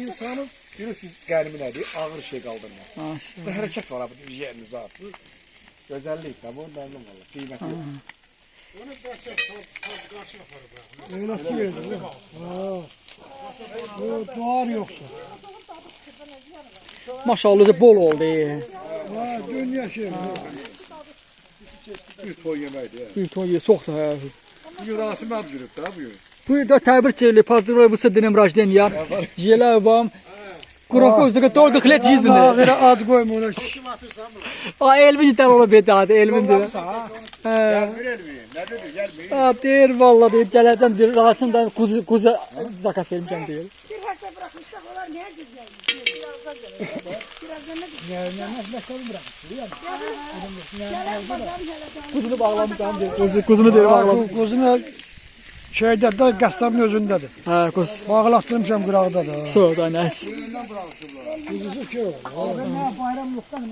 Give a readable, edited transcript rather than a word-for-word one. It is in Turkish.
insanın bilirsiniz qərbi nədir? Ağır şey qaldırmaq. Maşallah. Bu hərəkət var abi, yerini zatı. Gözəllik də bu, məmnun valla. Qiymət yox. Onu bəlkə saz qarşı aparıb. Öyle ki. Bu doğar yoktu. Maşallah bol oldu. Ha, dünya şey. Bir toy yeməkdir. Bir ton ye çok da. Bu gün Rasim abi yürüb də bu gün. Bu da təbrik çeyli pozdravляю с днем рождения. Желаю вам Kuraközde только клет жизни. Ağır ad koyma ona. A Elvin de ola bedi hadi Elvin de. Gəlmir elmi. Nə dedi? Gəlmir. Ha der vallahi deyip geleceğim bir Rasim'den kuzu zakas vermişim diyor. Bir hafta bırakmışlar, onlar neye güzel? Birazdan gelir. Birazdan ne Kuzunu bağlamışam diyor. Kuzunu der bağlamış. Kuzunu şeyde de qəssabın özündedir. Ha kuz. Bağlattırmışam qırağda da. Sonra da nəs. Kuzusu ki o. bayram yoktan